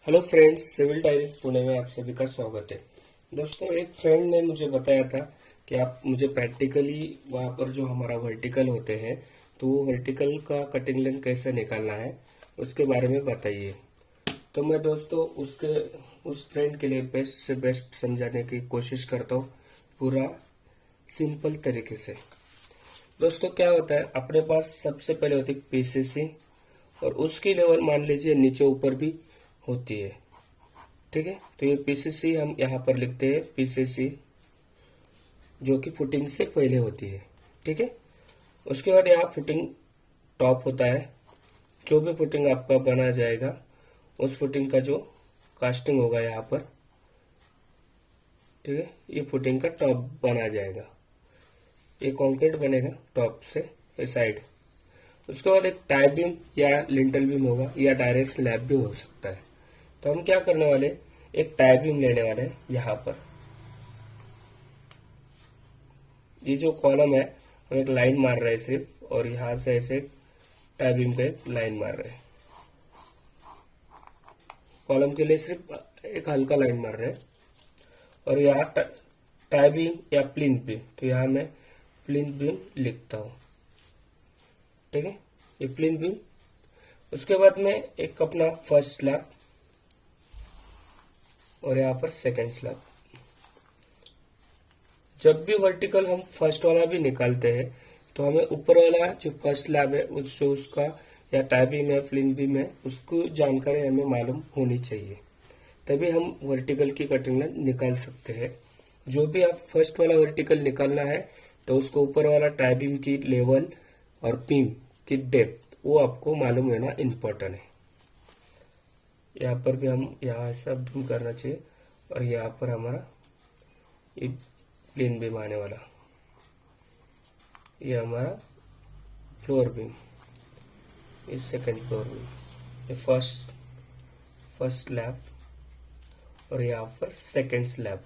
Hello friends, civil diaries Pune में आप सभी का स्वागत है। दोस्तों, एक फ्रेंड ने मुझे बताया था कि आप मुझे प्रैक्टिकली वहाँ पर जो हमारा वर्टिकल होते हैं तो वो वर्टिकल का कटिंग लेंथ कैसे निकालना है उसके बारे में बताइए। तो मैं दोस्तों उस फ्रेंड के लिए बेस्ट से बेस्ट समझाने की कोशिश करता हूँ, पूरा सिंपल तरीके से। दोस्तों, क्या होता है, अपने पास सबसे पहले होती है पीसीसी और उसकी लेवल मान लीजिए नीचे ऊपर भी होती है। ठीक है, तो ये पीसीसी हम यहाँ पर लिखते हैं, पीसीसी जो कि फुटिंग से पहले होती है। ठीक है, उसके बाद यहाँ फुटिंग टॉप होता है। जो भी फुटिंग आपका बना जाएगा उस फुटिंग का जो कास्टिंग होगा यहाँ पर, ठीक है, ये फुटिंग का टॉप बना जाएगा। ये कंक्रीट बनेगा टॉप से ये साइड। उसके बाद एक टाई बीम या लिंटल बीम होगा या डायरेक्ट स्लैब भी हो सकता है। तो हम क्या करने वाले, एक टाई बीम लेने वाले हैं यहाँ पर। ये जो कॉलम है हम एक लाइन मार रहे हैं सिर्फ, और यहाँ से ऐसे टाई बीम पे एक लाइन मार रहे हैं। कॉलम के लिए सिर्फ एक हल्का लाइन मार रहे हैं। और यहाँ टाई बीम या प्लिंथ बीम, तो यहाँ मैं प्लिंथ बीम लिखता हूँ। ठीक है, ये प्लिंथ बीम। उसके बाद में एक अपना फर्स्ट स्लैब और यहाँ पर सेकंड स्लैब। जब भी वर्टिकल हम फर्स्ट वाला भी निकालते हैं तो हमें ऊपर वाला जो फर्स्ट स्लैब है उसका या टाई बीम है, प्लिंथ बीम है, उसको जानकारी हमें मालूम होनी चाहिए, तभी हम वर्टिकल की कटिंग निकाल सकते हैं। जो भी आप फर्स्ट वाला वर्टिकल निकालना है तो उसको ऊपर वाला टाई बीम की लेवल और बीम की डेप्थ वो आपको मालूम होना इम्पोर्टेंट है। यहाँ पर भी हम यहाँ ऐसा बीम करना चाहिए और यहाँ पर हमारा ये प्लेन बीम आने वाला, ये हमारा फ्लोर बीम, ये सेकंड फ्लोर बीम, ये फर्स्ट स्लैब और यहाँ पर सेकंड स्लैब।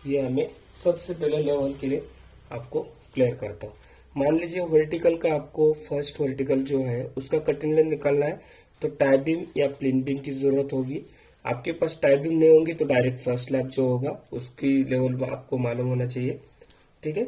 ये हमें सबसे पहले लेवल के लिए आपको क्लियर करता हूँ। मान लीजिए वर्टिकल का आपको फर्स्ट वर्टिकल जो है उसका कटिंग लेंथ निकालना है तो टाई बीम या प्लिंथ बीम की जरूरत होगी। आपके पास टाई बीम नहीं होंगी तो डायरेक्ट फर्स्ट स्लैब जो होगा उसकी लेवल आपको मालूम होना चाहिए। ठीक है,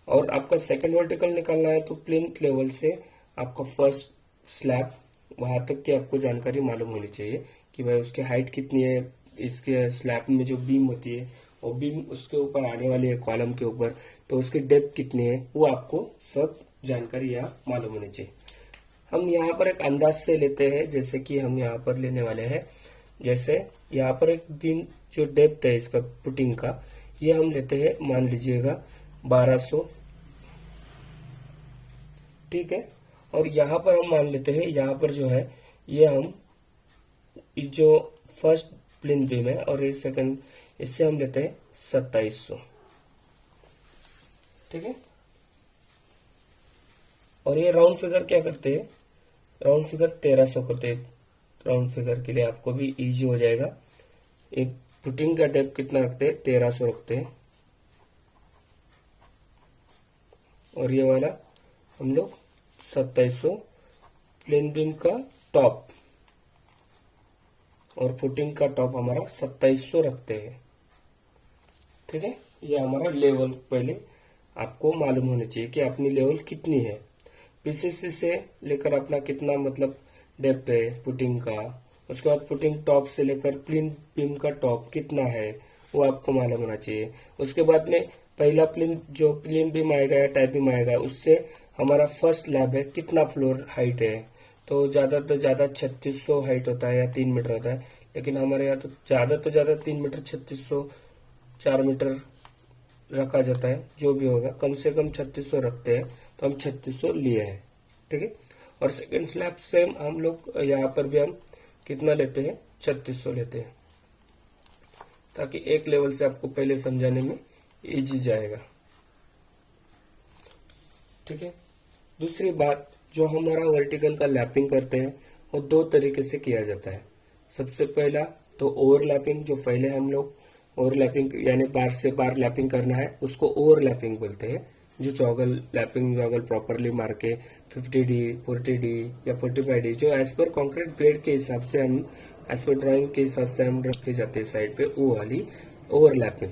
और आपका सेकंड वर्टिकल निकालना है तो प्लिंथ लेवल से आपका फर्स्ट स्लैब वहां तक की आपको जानकारी मालूम होनी चाहिए कि भाई उसकी हाइट कितनी है। इसके स्लैब में जो बीम होती है वो बीम उसके ऊपर आने वाली है कॉलम के ऊपर, तो उसकी डेप्थ कितनी है वो आपको सब जानकारी यहाँ मालूम होनी चाहिए। हम यहाँ पर एक अंदाज से लेते हैं, जैसे कि हम यहाँ पर लेने वाले हैं, जैसे यहाँ पर एक बीम जो डेप्थ है इसका पुटिंग का, ये हम लेते हैं, मान लीजिएगा 1200। ठीक है, और यहाँ पर हम मान लेते हैं, यहाँ पर जो है ये हम जो फर्स्ट प्लिंथ बीम है और ये सेकंड, इससे हम लेते हैं 2700। ठीक है, और ये राउंड फिगर क्या करते हैं, राउंड फिगर 1300 करते हैं। राउंड फिगर के लिए आपको भी इजी हो जाएगा। एक पुटिंग का डेप्थ कितना रखते हैं, 1300 रखते हैं। और ये वाला हम लोग 2700 प्लेन बीम का टॉप और फुटिंग का टॉप हमारा 2700 रखते हैं। ठीक है, ये हमारा लेवल पहले आपको मालूम होना चाहिए कि अपनी लेवल कितनी है। पीसीसी से लेकर अपना कितना मतलब डेप्थ है पुटिंग का, उसके बाद पुटिंग टॉप से लेकर प्लिंथ बीम का टॉप कितना है वो आपको मालूम होना चाहिए। उसके बाद में पहला प्लिंथ बीम आएगा या टाई बीम आएगा, उससे हमारा फर्स्ट स्लैब है कितना फ्लोर हाइट है। तो ज्यादा 3600 हाइट होता है या 3 मीटर होता है, लेकिन हमारे यहाँ तो ज्यादा 3 मीटर 3600 4 मीटर रखा जाता है। जो भी होगा कम से कम 3600 रखते हैं, तो हम 3600 लिए हैं। ठीक है, और सेकंड स्लैब सेम हम लोग यहाँ पर भी हम कितना लेते हैं, 3600 लेते हैं, ताकि एक लेवल से आपको पहले समझाने में इजी जाएगा। ठीक है, दूसरी बात, जो हमारा वर्टिकल का लैपिंग करते हैं वो दो तरीके से किया जाता है। सबसे पहला तो ओवरलैपिंग, जो पहले हम लोग ओवरलैपिंग यानी बार से बार लैपिंग करना है उसको ओवरलैपिंग बोलते हैं। जो जॉगल लैपिंग जॉगल प्रॉपरली मार के 50D 40D या 45D जो एज पर कॉन्क्रीट ग्रेड के हिसाब से हम एज पर ड्राइंग के हिसाब से हम रखे जाते हैं साइड पे, वो वाली ओवरलैपिंग।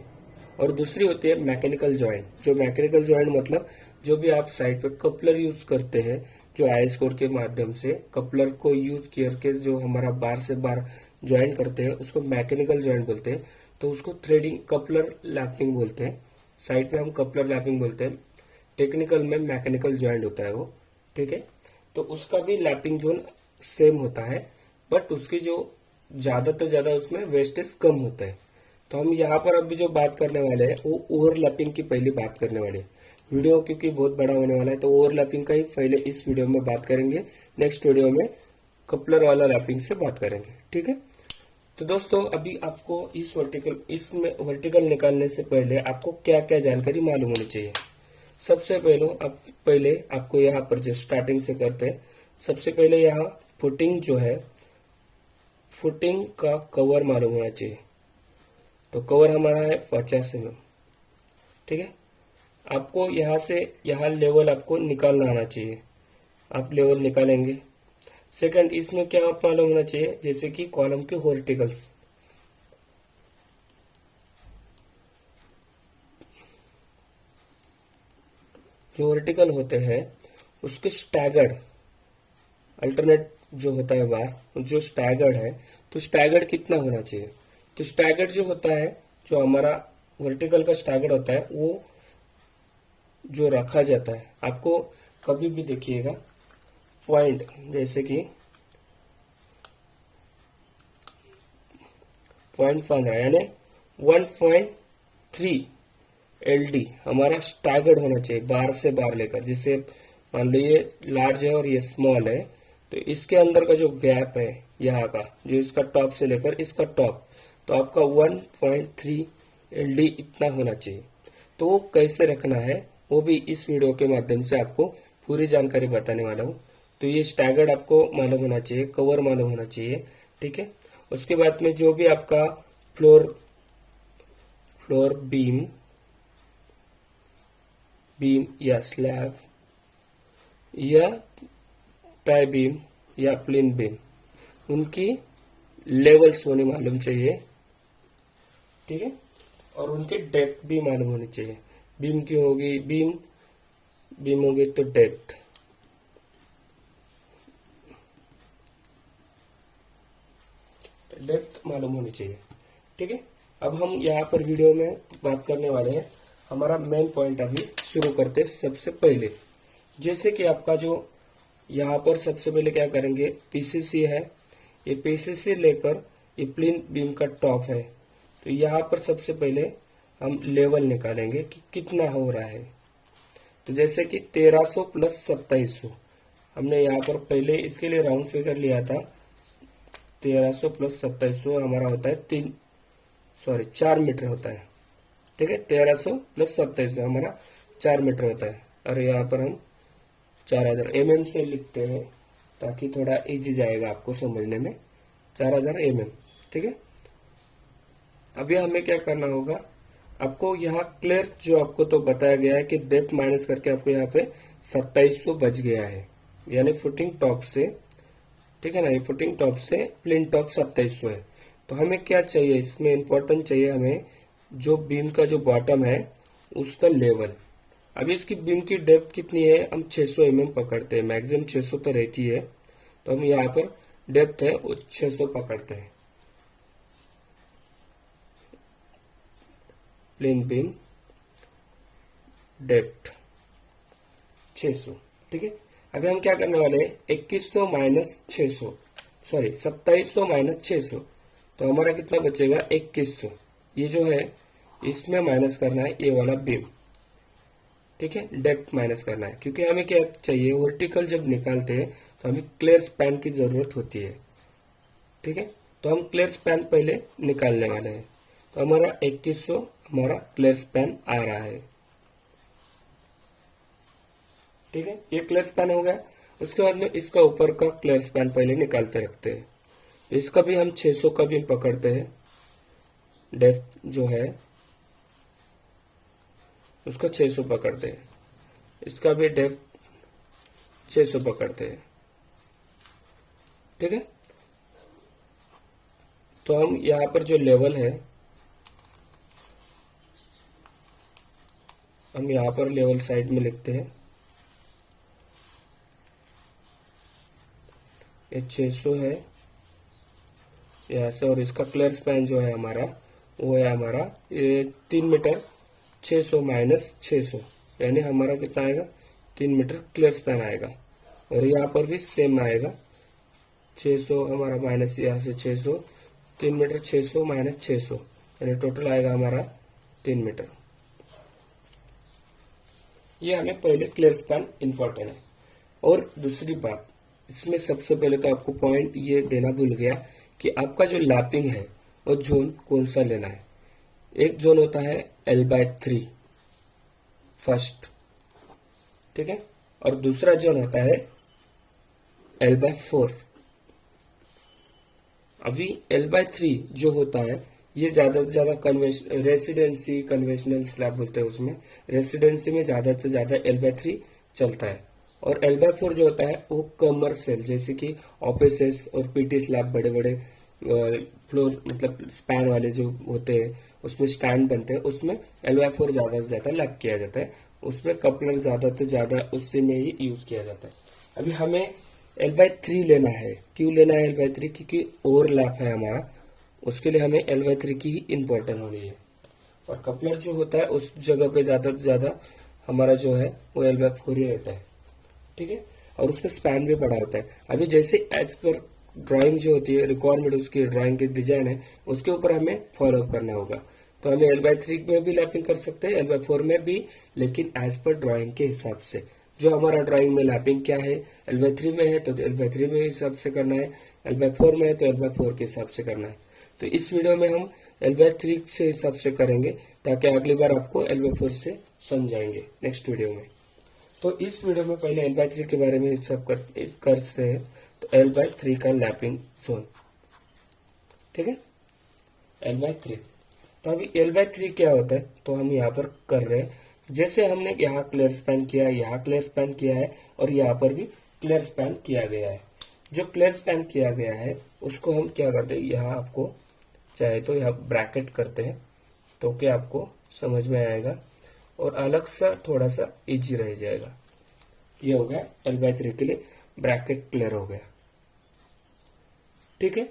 और दूसरी होती है मैकेनिकल जॉइंट। जो मैकेनिकल जॉइंट मतलब जो भी आप साइड पे कपलर यूज करते हैं, जो आई स्कोर के माध्यम से कपलर को यूज करके जो हमारा बार से बार ज्वाइन करते हैं उसको मैकेनिकल जॉइंट बोलते हैं। तो उसको थ्रेडिंग कपलर लैपिंग बोलते हैं। साइड पे हम कपलर लैपिंग बोलते हैं, टेक्निकल में मैकेनिकल जॉइंट होता है वो, ठीक है। तो उसका भी लैपिंग जोन सेम होता है, बट उसकी जो ज्यादा उसमें वेस्टेज कम होता है। तो हम यहाँ पर अभी जो बात करने वाले हैं वो ओवरलैपिंग की पहली बात करने वाले हैं। वीडियो क्योंकि बहुत बड़ा होने वाला है तो ओवरलैपिंग का ही पहले इस वीडियो में बात करेंगे, नेक्स्ट वीडियो में कपलर वाला लैपिंग से बात करेंगे, ठीक है। तो दोस्तों अभी आपको इसमें वर्टिकल निकालने से पहले आपको क्या क्या जानकारी मालूम होनी चाहिए। सबसे पहले आपको यहाँ पर जो स्टार्टिंग से करते हैं, सबसे पहले यहाँ फुटिंग जो है, फुटिंग का कवर मालूम होना चाहिए। तो कवर हमारा है 50 mm, ठीक है। आपको यहाँ से यहाँ लेवल आपको निकालना आना चाहिए, आप लेवल निकालेंगे। सेकंड, इसमें क्या आप मालूम होना चाहिए, जैसे कि कॉलम के वर्टिकल्स, जो वर्टिकल होते हैं उसके स्टैगर्ड अल्टरनेट जो होता है बार, जो स्टैगर्ड है, तो स्टैगर्ड कितना होना चाहिए। तो स्टैगर्ड जो होता है, जो हमारा वर्टिकल का स्टैगर्ड होता है, वो जो रखा जाता है, आपको कभी भी देखिएगा पॉइंट जैसे कि 0.15 यानी 1.3 LD हमारा स्टैगर्ड होना चाहिए बार से बार लेकर। जैसे मान लो ये लार्ज है और ये स्मॉल है, तो इसके अंदर का जो गैप है यहाँ का, जो इसका टॉप से लेकर इसका टॉप, तो आपका 1.3 LD इतना होना चाहिए। तो वो कैसे रखना है वो भी इस वीडियो के माध्यम से आपको पूरी जानकारी बताने वाला हूँ। तो ये स्टैगर्ड आपको मालूम होना चाहिए, कवर मालूम होना चाहिए, ठीक है। उसके बाद में जो भी आपका फ्लोर बीम या स्लैब या टाई बीम या प्लेन बीम, उनकी लेवल्स होनी मालूम चाहिए, ठीक है। और उनकी डेप्थ भी मालूम होनी चाहिए। बीम की होगी बीम होगी तो डेप्थ मालूम होनी चाहिए, ठीक है। अब हम यहाँ पर वीडियो में बात करने वाले हैं, हमारा मेन पॉइंट अभी शुरू करते हैं। सबसे पहले जैसे कि आपका जो यहाँ पर सबसे पहले क्या करेंगे, पीसीसी है, ये पीसीसी लेकर ये प्लेन बीम का टॉप है, तो यहाँ पर सबसे पहले हम लेवल निकालेंगे कि कितना हो रहा है। तो जैसे कि 1300 प्लस 2700 हमने यहाँ पर पहले इसके लिए राउंड फिगर लिया था। 1300 प्लस 2700 हमारा होता है 4 मीटर होता है, ठीक है। 1300 प्लस 2700 हमारा 4 मीटर होता है, और यहाँ पर हम 4000 mm से लिखते हैं ताकि थोड़ा इजी जाएगा आपको समझने में। 4000 mm, ठीक है। अभी हमें क्या करना होगा, आपको यहाँ क्लियर जो आपको तो बताया गया है कि डेप्थ माइनस करके आपको यहाँ पे 2700 बच गया है, यानी फुटिंग टॉप से, ठीक है ना, ये फुटिंग टॉप से प्लेन टॉप 2700 है। तो हमें क्या चाहिए, इसमें इंपॉर्टेंट चाहिए हमें जो बीम का जो बॉटम है उसका लेवल। अभी इसकी बीम की डेप्थ कितनी है, हम 600 mm पकड़ते हैं, मैक्सिमम 600 तो रहती है, तो हम यहाँ पर डेप्थ है वो 600 पकड़ते हैं। प्लेन बीम डेप्थ 600, ठीक है। अभी हम क्या करने वाले हैं, 2100 माइनस 600, सॉरी 2700 माइनस 600, तो हमारा कितना बचेगा 2100। ये जो है इसमें माइनस करना है ये वाला बीम, ठीक है, डेप्थ माइनस करना है, क्योंकि हमें क्या चाहिए, वर्टिकल जब निकालते हैं तो हमें क्लियर स्पैन की जरूरत होती है, ठीक है। तो हम क्लियर स्पैन पहले निकालने वाले हैं। तो हमारा 2100 हमारा क्लियर स्पैन आ रहा है, ठीक है। ये क्लियर स्पैन हो गया। उसके बाद में इसका ऊपर का क्लियर स्पैन पहले निकालते रखते हैं। इसका भी हम 600 का भी पकड़ते हैं, डेप्थ जो है उसका 600 पकड़ते हैं, इसका भी डेप्थ 600 पकड़ते हैं। ठीक है, तो हम यहाँ पर जो लेवल है, हम यहाँ पर लेवल साइड में लिखते हैं, ये 600 है यहाँ से, और इसका क्लियर स्पैन जो है हमारा, वो है हमारा ये 3 मीटर 600 माइनस 600, यानी हमारा कितना आएगा, 3 मीटर क्लियर स्पैन आएगा। और यहाँ पर भी सेम आएगा, 600 हमारा माइनस यहाँ से 600, 3 मीटर 600 माइनस 600, यानी टोटल आएगा हमारा 3 मीटर। ये हमें पहले क्लियर स्पैन इंपॉर्टेंट है। और दूसरी बात, इसमें सबसे पहले तो आपको पॉइंट ये देना भूल गया कि आपका जो लैपिंग है वो जोन कौन सा लेना है। एक जोन होता है L/3 फर्स्ट, ठीक है, और दूसरा जोन होता है L/4। अभी L/3 जो होता है ये ज्यादा से ज्यादा रेसिडेंसी कन्वेंशनल स्लैब बोलते हैं, उसमें रेसिडेंसी में ज्यादा से ज्यादा L/3 चलता है। और L/4 जो होता है वो कमर्शियल, जैसे कि ऑफिसेस और पीटी स्लैब, बड़े बड़े फ्लोर मतलब स्पैन वाले जो होते हैं, उसमें स्टैंड बनते हैं, उसमें L/4 ज्यादा से ज्यादा लैप किया जाता है। उसमें कपलर ज्यादा से ज्यादा उसी में ही यूज किया जाता है। अभी हमें L/3 लेना है। क्यों लेना है L/3? क्योंकि ओवरलैप है हमारा, उसके लिए हमें L/3 की ही इम्पोर्टेंट होनी है। और कपलर जो होता है उस जगह पे ज्यादा से ज्यादा हमारा जो है वो L/4 ही रहता है। ठीक है, और उसका स्पैन भी बड़ा होता है। अभी जैसे एज पर ड्राइंग जो होती है, रिक्वायरमेंट उसकी ड्राइंग की डिजाइन है, उसके ऊपर हमें फॉलो अप करना होगा। तो हमें L/3 में भी लैपिंग कर सकते हैं, L/4 में भी, लेकिन एज पर ड्राइंग के हिसाब से। जो हमारा ड्राइंग में लैपिंग क्या है, L/3 में है तो L/3 में हिसाब से करना है, L/4 में है तो L/4 के हिसाब से करना है। तो इस वीडियो में हम L/3 से हिसाब से करेंगे, ताकि अगली बार आपको L/4 से समझाएंगे नेक्स्ट वीडियो में। तो इस वीडियो में पहले L/3 के बारे में सब करते हैं। तो L/3 का लैपिंग जोन, ठीक है, L/3। तो अभी L/3 क्या होता है, तो हम यहाँ पर कर रहे हैं, जैसे हमने यहाँ क्लियर स्पैन किया है, यहाँ क्लियर स्पैन किया है, और यहाँ पर भी क्लियर स्पैन किया गया है। जो क्लियर स्पैन किया गया है उसको हम क्या करते हैं, यहाँ आपको चाहे तो यहाँ ब्रैकेट करते हैं, तो क्या आपको समझ में आएगा और अलग सा थोड़ा सा इजी रह जाएगा। ये हो गया L/3 के लिए ब्रैकेट क्लियर हो गया। ठीक है,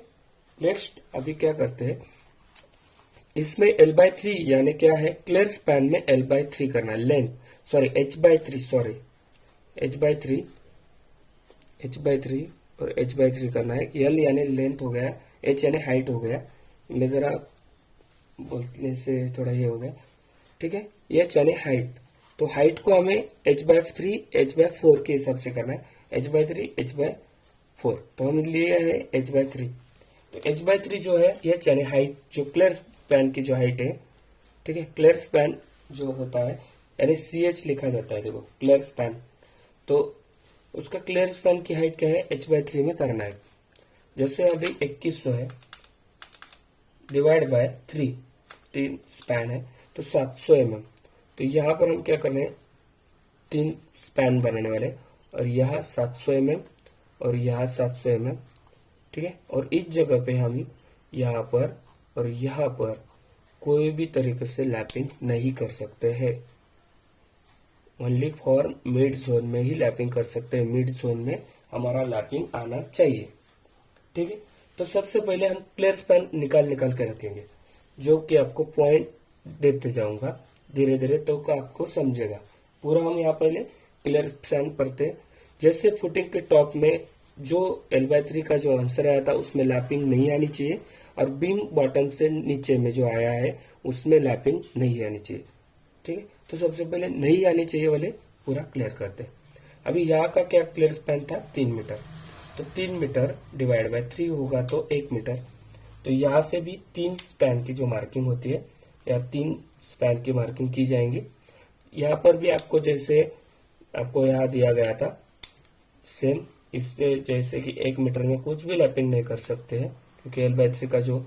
नेक्स्ट अभी क्या करते हैं, इसमें L/3 यानी क्या है, क्लियर स्पैन में L/3 करना है, लेंथ सॉरी H/3 और H/3 करना है। L यानी लेंथ हो गया, H यानी हाइट हो गया, मैं जरा बोलने से थोड़ा ये हो गया। ठीक है, H यानी हाइट, तो हाइट को हमें H/3 H/4 के हिसाब से करना है, H/3 H/4। तो हम लिए है H/3। तो H/3 जो है H यानी हाइट, जो क्लियर स्पैन की जो हाइट है, ठीक है, क्लियर स्पैन जो होता है यानी CH लिखा जाता है, देखो क्लियर स्पैन, तो उसका क्लियर स्पैन की हाइट क्या है, H/3 में करना है। जैसे अभी 2100 है, डिवाइड बाय 3 स्पैन है तो 700 mm। तो यहाँ पर हम क्या करने हैं, 3 स्पैन बनाने वाले, और यहाँ 700 mm और यहाँ 700 mm, ठीक है। और इस जगह पे हम यहाँ पर और यहाँ पर कोई भी तरीके से लैपिंग नहीं कर सकते हैं, ओनली फॉर मिड जोन में ही लैपिंग कर सकते हैं। मिड जोन में हमारा लैपिंग आना चाहिए, ठीक है। तो सबसे पहले हम क्लियर स्पैन निकाल के रखेंगे, जो कि आपको पॉइंट देते जाऊंगा धीरे धीरे, तो आपको समझेगा पूरा। हम यहाँ पहले क्लियर स्पैन पढ़ते हैं। जैसे फुटिंग के टॉप में जो L/3 का जो आंसर आया था उसमें लैपिंग नहीं आनी चाहिए, और बीम बॉटम से नीचे में जो आया है उसमें लैपिंग नहीं आनी चाहिए, ठीक है। तो सबसे पहले नहीं आनी चाहिए वाले पूरा क्लियर करते हैं। अभी यहाँ का क्या क्लियर स्पैन था, 3 मीटर, तो 3 मीटर डिवाइड बाय 3 होगा तो 1 मीटर। तो यहाँ से भी 3 स्पैन की जो मार्किंग होती है, या 3 स्पैन की मार्किंग की जाएंगी। यहाँ पर भी आपको जैसे आपको यहाँ दिया गया था सेम, इससे जैसे कि 1 मीटर में कुछ भी लैपिंग नहीं कर सकते हैं, क्योंकि L/3 का जो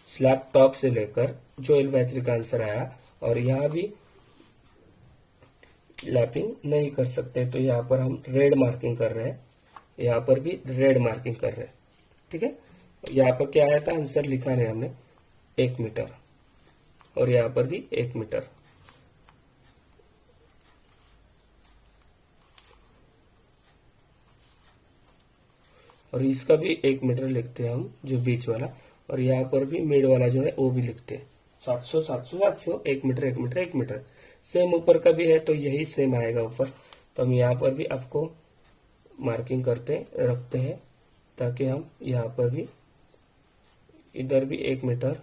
स्लैब टॉप से लेकर जो L/3 का आंसर आया, और यहाँ भी लैपिंग नहीं कर सकते, तो यहाँ पर हम रेड मार्किंग कर रहे हैं, यहाँ पर भी रेड मार्किंग कर रहे हैं। ठीक है, यहाँ पर क्या आया था, आंसर लिखा है हमने 1 मीटर, और यहाँ पर भी 1 मीटर। और इसका भी 1 मीटर लिखते हैं हम, जो बीच वाला, और यहाँ पर भी मिड वाला जो है वो भी लिखते हैं। 700 700 700, 1 मीटर 1 मीटर 1 मीटर। सेम ऊपर का भी है तो यही सेम आएगा ऊपर, तो हम यहाँ पर भी आपको मार्किंग करते रखते हैं, ताकि हम यहाँ पर भी, इधर भी 1 मीटर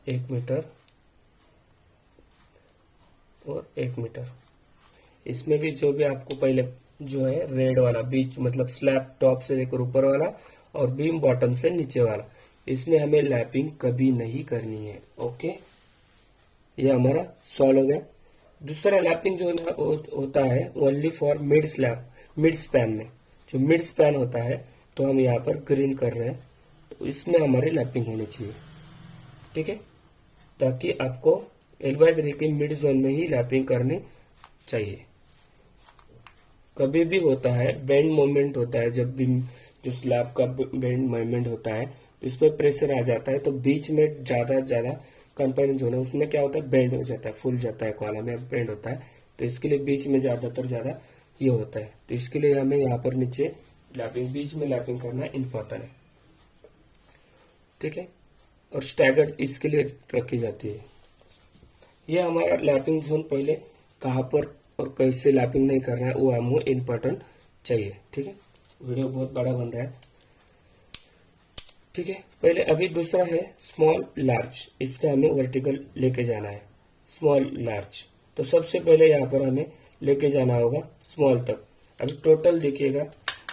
1 मीटर और 1 मीटर। इसमें भी जो भी आपको पहले जो है रेड वाला बीच, मतलब स्लैब टॉप से लेकर ऊपर वाला और बीम बॉटम से नीचे वाला, इसमें हमें लैपिंग कभी नहीं करनी है। ओके, ये हमारा सॉल्व हो गया। दूसरा लैपिंग जो होता है only for mid slab, mid span में, जो मिड स्पैन होता है, तो हम यहाँ पर ग्रीन कर रहे हैं, तो इसमें हमारी लैपिंग होनी चाहिए। ठीक है, ताकि आपको L/3 के मिड जोन में ही लैपिंग करनी चाहिए। कभी भी होता है बेंड मोमेंट होता है, जब भी जो स्लैब का बेंड मोमेंट होता है, तो इसमें प्रेशर आ जाता है, तो बीच में ज्यादा कंपाउंड जोन है, उसमें क्या होता है, बेंड हो जाता है, फूल जाता है, कॉलम में बेंड होता है, तो इसके लिए बीच में ज्यादा ये होता है। तो इसके लिए हमें यहाँ पर नीचे लैपिंग, बीच में लैपिंग करना इम्पोर्टेंट है। ठीक है, और स्टैगर्ड इसके लिए रखी जाती है। ये हमारा लैपिंग जोन पहले कहाँ पर और कैसे लैपिंग नहीं करना है वो हमको इम्पोर्टेंट चाहिए। ठीक है, वीडियो बहुत बड़ा बन रहा है। ठीक है, पहले अभी दूसरा है स्मॉल लार्ज, इसका हमें वर्टिकल लेके जाना है, स्मॉल लार्ज। तो सबसे पहले यहाँ पर हमें लेके जाना होगा स्मॉल तक। अभी टोटल देखिएगा,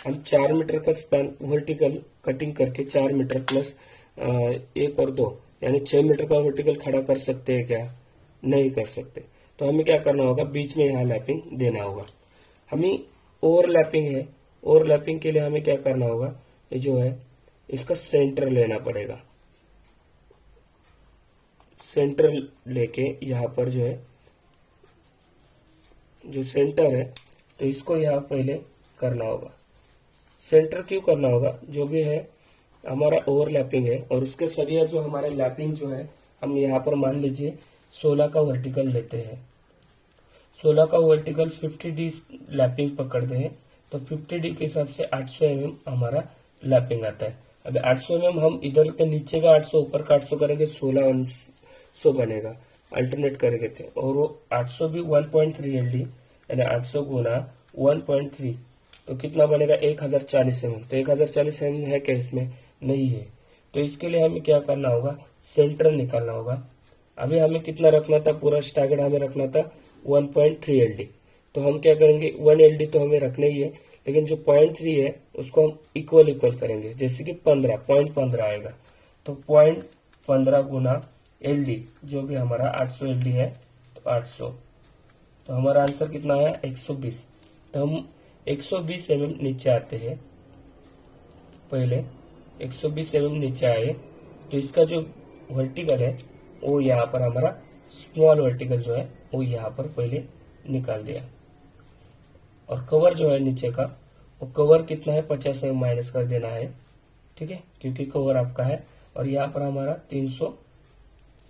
हम 4 मीटर का स्पैन वर्टिकल कटिंग करके 4 मीटर प्लस 1 और 2 यानी 6 मीटर का वर्टिकल खड़ा कर सकते हैं क्या? नहीं कर सकते। तो हमें क्या करना होगा, बीच में यहाँ लैपिंग देना होगा। हमें ओवरलैपिंग है, ओवरलैपिंग के लिए हमें क्या करना होगा, ये जो है इसका सेंटर लेना पड़ेगा। सेंटर लेके यहाँ पर जो है, जो सेंटर है, तो इसको यहाँ पहले करना होगा। सेंटर क्यों करना होगा, जो भी है हमारा ओवरलैपिंग है, और उसके सरिया जो हमारे लैपिंग जो है, हम यहाँ पर मान लीजिए 16 का वर्टिकल लेते हैं। 16 का वर्टिकल 50D लैपिंग पकड़ते हैं, तो 50D के हिसाब से 800 mm हमारा लैपिंग आता है। अब 800 mm हम इधर के नीचे का 800 ऊपर का 800 करेंगे, 1600 बनेगा, अल्टरनेट करेंगे थे। और वो 800 भी 1.3 LD यानी 800 गुना 1.3, तो कितना बनेगा 1040 mm। तो 1040 mm है क्या इसमें? नहीं है। तो इसके लिए हमें क्या करना होगा, सेंटर निकालना होगा। अभी हमें कितना रखना था, पूरा स्टैगर्ड हमें रखना था 1.3 LD। तो हम क्या करेंगे, 1 LD तो हमें रखना ही है, लेकिन जो 0.3 है उसको हम इक्वल करेंगे, जैसे कि 15 आएगा। तो 0.15 गुना LD, जो भी हमारा 800 LD है, तो 800, तो हमारा आंसर कितना आया 120। तो हम 120 mm नीचे आते हैं, पहले 120 mm नीचे आए, तो इसका जो वर्टिकल है वो यहाँ पर हमारा स्मॉल वर्टिकल जो है वो यहाँ पर पहले निकाल दिया। और कवर जो है नीचे का, वो कवर कितना है 50 mm माइनस कर देना है। ठीक है, क्योंकि कवर आपका है, और यहाँ पर हमारा 300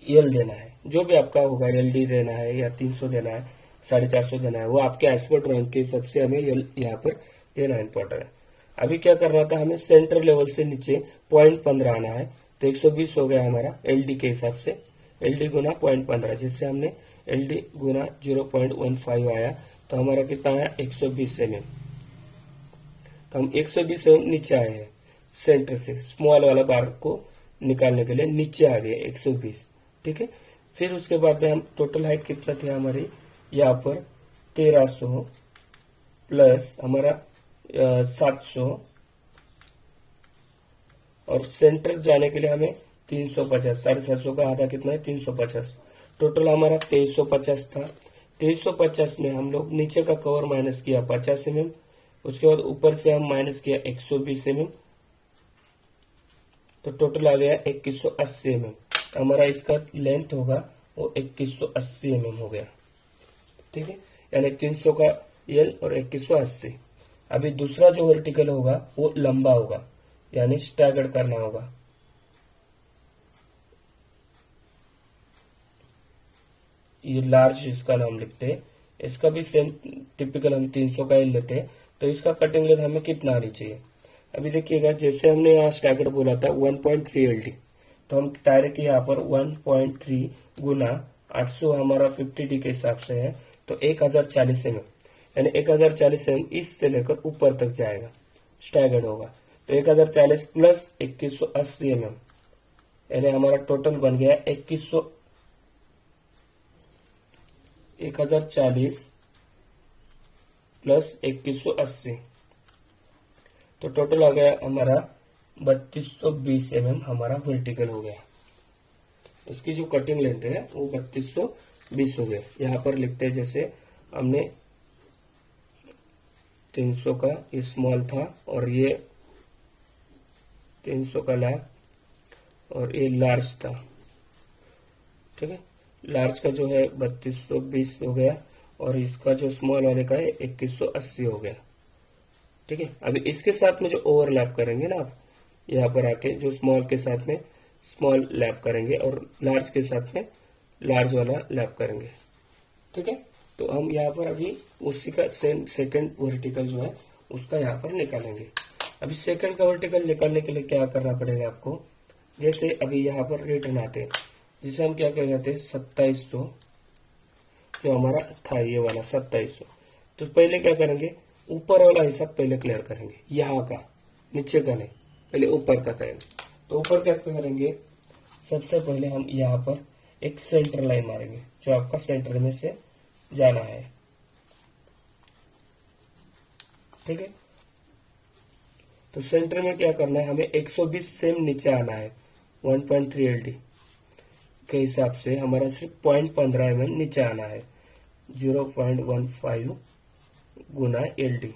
L देना है। जो भी आपका होगा, LD देना है या 300 देना है, 450 देना है, वो आपके एस्पेक्ट ड्राइंग के हिसाब से हमें यहाँ पर देना इम्पोर्टेंट है। अभी क्या करना था, हमें सेंटर लेवल से नीचे 0.15 आना है। तो 120 हो गया हमारा LD के हिसाब से, LD गुना 0.15, जिससे हमने LD गुना 0.15 आया, तो हमारा कितना आया 120 mm। तो हम 120 mm नीचे आए हैं, सेंटर से स्मॉल वाला बार को निकालने के लिए नीचे आ गए 120। ठीक है, फिर उसके बाद में हम टोटल हाइट कितना थे हमारी, यहाँ पर 1300 प्लस हमारा 700, और सेंटर जाने के लिए हमें 350, 750 का आधा कितना है 350, टोटल हमारा 2350 था। 2350 में हम लोग नीचे का कवर माइनस किया 50 mm, उसके बाद ऊपर से हम माइनस किया 120 mm, तो टोटल आ गया 2180 mm। हमारा इसका लेंथ होगा वो 2180 हो गया। ठीक है, यानी 300 का एल और 2180। अभी दूसरा जो वर्टिकल होगा वो लंबा होगा, यानी स्टैगर्ड करना होगा। ये लार्ज इसका नाम लिखते हैं, इसका भी सेम टिपिकल हम 300 का एल लेते हैं, तो इसका कटिंग लेंथ हमें कितना आनी चाहिए। अभी देखिएगा, जैसे हमने यहाँ स्टैगर्ड बोला था 1.3 LD, तो हम डायरेक्ट यहाँ पर 1.3 गुना 800 हमारा 50D के हिसाब से है, तो 1040 mm, यानी 1040 mm इस से लेकर ऊपर तक जाएगा, स्टैगर्ड होगा। तो 1040 प्लस 2180 mm, यानी हमारा टोटल बन गया 1040 प्लस 2180, तो टोटल आ गया हमारा 3220 mm हमारा वर्टिकल हो गया। इसकी जो कटिंग लेंथ है वो 3220 हो गए। यहाँ पर लिखते हैं, जैसे हमने 300 का ये स्मॉल था और ये 300 का लैब और ये लार्ज था। ठीक है, लार्ज का जो है 3220 हो गया और इसका जो स्मॉल वाले का है 2180 हो गया। ठीक है, अभी इसके साथ में जो ओवरलैप करेंगे ना आप, यहाँ पर आके जो स्मॉल के साथ में स्मॉल लैप करेंगे और लार्ज के साथ में लार्ज वाला लैप करेंगे। ठीक है, तो हम यहाँ पर अभी उसी का सेम सेकंड वर्टिकल जो है उसका यहाँ पर निकालेंगे। अभी सेकंड का वर्टिकल निकालने के लिए क्या करना पड़ेगा आपको, जैसे अभी यहाँ पर रिटर्न आते हैं, जिसे हम क्या कह जाते हैं 2700, जो हमारा था ये वाला 2700। तो पहले क्या करेंगे, ऊपर वाला हिसाब पहले क्लियर करेंगे, यहाँ का, नीचे का नहीं, पहले ऊपर का करेंगे। तो ऊपर क्या करेंगे, सबसे पहले हम यहाँ पर एक सेंटर लाइन मारेंगे, जो आपका सेंटर में से जाना है। ठीक है, तो सेंटर में क्या करना है, हमें 120 सेम नीचे आना है। 1.3 LD के हिसाब से हमारा सिर्फ 0.15 mm नीचे आना है, 0.15 गुना LD,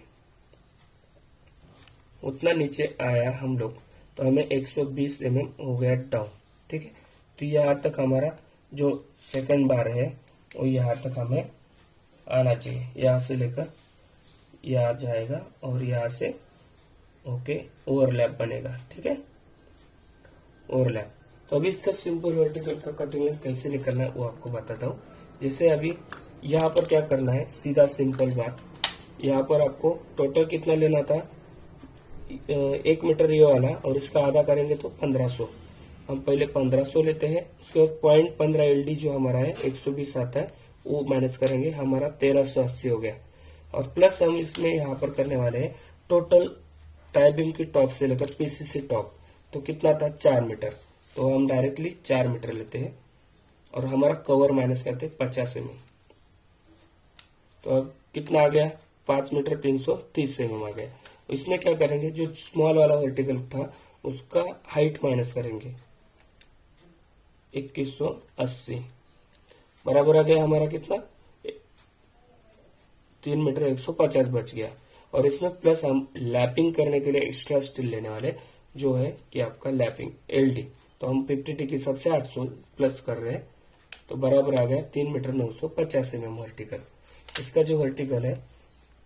उतना नीचे आया हम लोग, तो हमें 120 mm हो गया डाउन। ठीक है, तो यहाँ तक हमारा जो सेकंड बार है वो यहाँ तक हमें आना चाहिए, यहाँ से लेकर यहाँ जाएगा और यहाँ से ओके ओवरलैप बनेगा। ठीक है, ओवरलैप। तो अभी इसका सिंपल वर्टिकल का कटिंग लेंथ कैसे निकलना है वो आपको बताता हूँ। जैसे अभी यहाँ पर क्या करना है, सीधा सिंपल बात, यहाँ पर आपको टोटल कितना लेना था, 1 मीटर ये वाला, और इसका आधा करेंगे तो 1500। हम पहले 1500 लेते हैं, उसके बाद 0.15 LD जो हमारा है 120 आता है, वो माइनस करेंगे, हमारा 1380 हो गया। और प्लस हम इसमें यहाँ पर करने वाले हैं टोटल टाई बीम की टॉप से लेकर PCC टॉप, तो कितना था 4 मीटर, तो हम डायरेक्टली 4 मीटर लेते हैं और हमारा कवर माइनस करते हैं 50 mm। तो अब कितना आ गया, 5 मीटर 330 mm आ गया। इसमें क्या करेंगे, जो स्मॉल वाला वर्टिकल था उसका हाइट माइनस करेंगे, 2180 बराबर आ गया हमारा कितना, 3 मीटर 150 बच गया। और इसमें प्लस हम लैपिंग करने के लिए एक्स्ट्रा स्टील लेने वाले, जो है कि आपका लैपिंग LD, तो हम 50D के हिसाब से 800 प्लस कर रहे हैं, तो बराबर आ गया 3 मीटर 950 mm वर्टिकल। इसका जो वर्टिकल है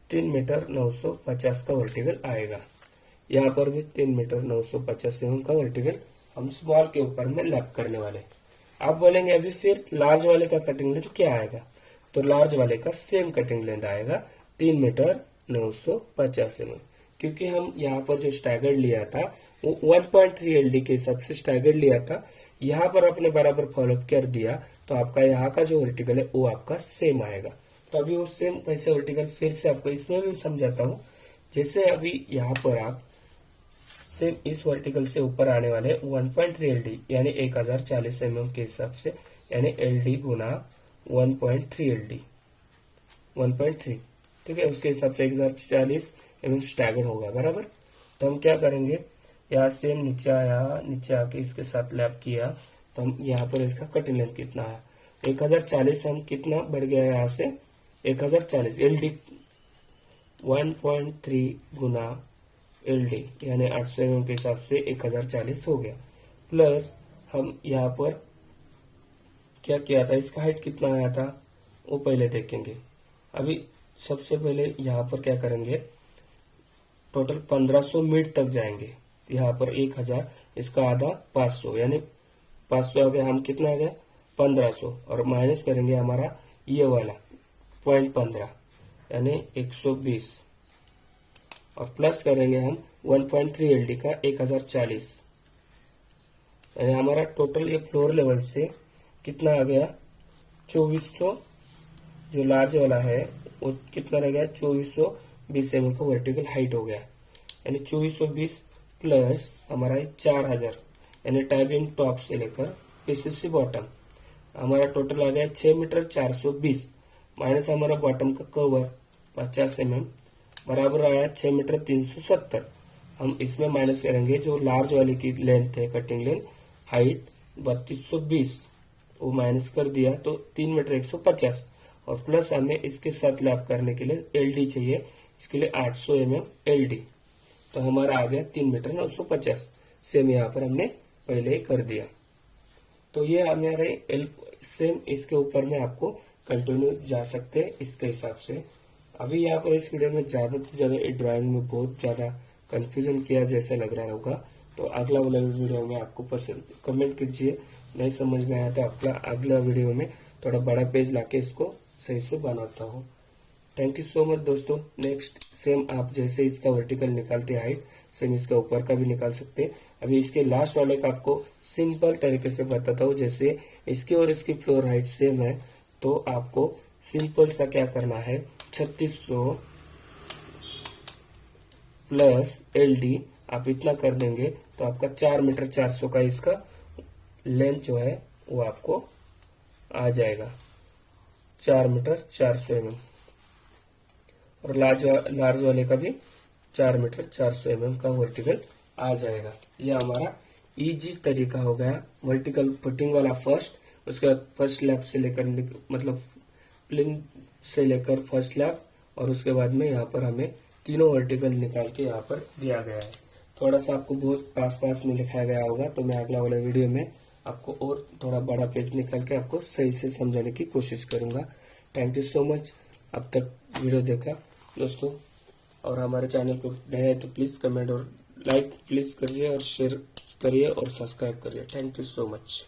3 मीटर 950 का वर्टिकल आएगा। यहाँ पर भी 3 मीटर 950 mm का वर्टिकल हम स्मॉल के ऊपर में लैप करने वाले। आप बोलेंगे अभी फिर लार्ज वाले का कटिंग लेंथ क्या आएगा, तो लार्ज वाले का सेम कटिंग लेंथ आएगा 3 मीटर 950 mm, क्योंकि हम यहाँ पर जो स्टैगर्ड लिया था वो 1.3 LD के हिसाब से स्टैगर्ड लिया था, यहाँ पर आपने बराबर फॉलोअप कर दिया, तो आपका यहाँ का जो वर्टिकल है वो आपका सेम आएगा। तो अभी वो सेम कैसे वर्टिकल फिर से आपको इसमें भी समझाता हूँ। जैसे अभी यहाँ पर आप सेम इस वर्टिकल से ऊपर आने वाले 1.3 LD यानी 1040 mm के हिसाब से, यानी LD गुना 1.3 LD 1.3, ठीक है, उसके हिसाब से 1040 mm स्टैगर्ड होगा बराबर। तो हम क्या करेंगे, यहाँ से नीचे आया, नीचे आके इसके साथ लैप किया, तो हम यहाँ पर इसका कटिंग लेंथ कितना है 1040, हम कितना बढ़ गया यहाँ से 1040 LD 1.3 गुना LD यानी 800 mm के हिसाब से 1040 हो गया। प्लस हम यहाँ पर क्या किया था, इसका हाइट कितना आया था वो पहले देखेंगे। अभी सबसे पहले यहाँ पर क्या करेंगे, टोटल 1500 मिड तक जाएंगे। यहाँ पर 1000, इसका आधा 500, यानी 500 आ गया, हम कितना आ गया 1500, और माइनस करेंगे हमारा ये वाला 0.15 यानी 120, और प्लस करेंगे हम 1.3 LD का 1040, यानी हमारा टोटल ये फ्लोर लेवल से कितना आ गया 2400, जो लार्ज वाला है वो कितना रह गया 2420 mm का वर्टिकल हाइट हो गया, यानी 2420 प्लस हमारा 4000, यानी टाई बीम टॉप से लेकर पीसीसी बॉटम हमारा टोटल आ गया 6 मीटर 420, माइनस हमारा बॉटम का कवर 50 mm बराबर आया 6 मीटर 370। हम इसमें माइनस करेंगे जो लार्ज वाले की लेंथ है, कटिंग लेंथ हाइट 3220, वो माइनस कर दिया तो 3 मीटर 150, और प्लस हमें इसके साथ लैप करने के लिए एलडी चाहिए, इसके लिए 800 mm एलडी, तो हमारा आ गया 3 मीटर 950। सेम यहाँ पर हमने पहले ही कर दिया। तो ये हमारे सेम इसके ऊपर में आपको कंटिन्यू जा सकते हैं इसके हिसाब से। अभी यहाँ पर इस वीडियो में ज्यादा से ज्यादा ड्राइंग में बहुत ज्यादा कंफ्यूजन किया जैसा लग रहा होगा, तो अगला वाला वीडियो में आपको पसंद कमेंट कीजिए, नहीं समझ में आया तो अगला वीडियो में थोड़ा बड़ा पेज लाके इसको सही से बनाता हूँ। थैंक यू सो मच दोस्तों। नेक्स्ट सेम आप जैसे इसका वर्टिकल निकालते हाइट, सेम इसका ऊपर का भी निकाल सकते हैं। अभी इसके लास्ट वाले का आपको सिंपल तरीके से बताता हूँ। जैसे इसकी और इसकी फ्लोर हाइट सेम है, तो आपको सिंपल सा क्या करना है, 3600 प्लस एलडी आप इतना कर देंगे तो आपका 4 मीटर 400 का इसका लेंथ जो है वो आपको आ जाएगा 4 मीटर 400 mm, और लार्ज वाले का भी 4 मीटर 400 mm का वर्टिकल आ जाएगा। ये हमारा इजी तरीका हो गया वर्टिकल फुटिंग वाला फर्स्ट, उसके बाद फर्स्ट लैप से लेकर मतलब प्लेन से लेकर फर्स्ट लैप, और उसके बाद में यहाँ पर हमें तीनों वर्टिकल निकाल के यहाँ पर दिया गया है। थोड़ा सा आपको बहुत पास पास में लिखाया गया होगा, तो मैं अगला वाला वीडियो में आपको और थोड़ा बड़ा पेज निकाल के आपको सही से समझाने की कोशिश करूंगा। थैंक यू सो मच अब तक वीडियो देखा दोस्तों, और हमारे चैनल को नए हैं तो प्लीज कमेंट और लाइक प्लीज करिए और शेयर करिए और सब्सक्राइब करिए। Thank you so much.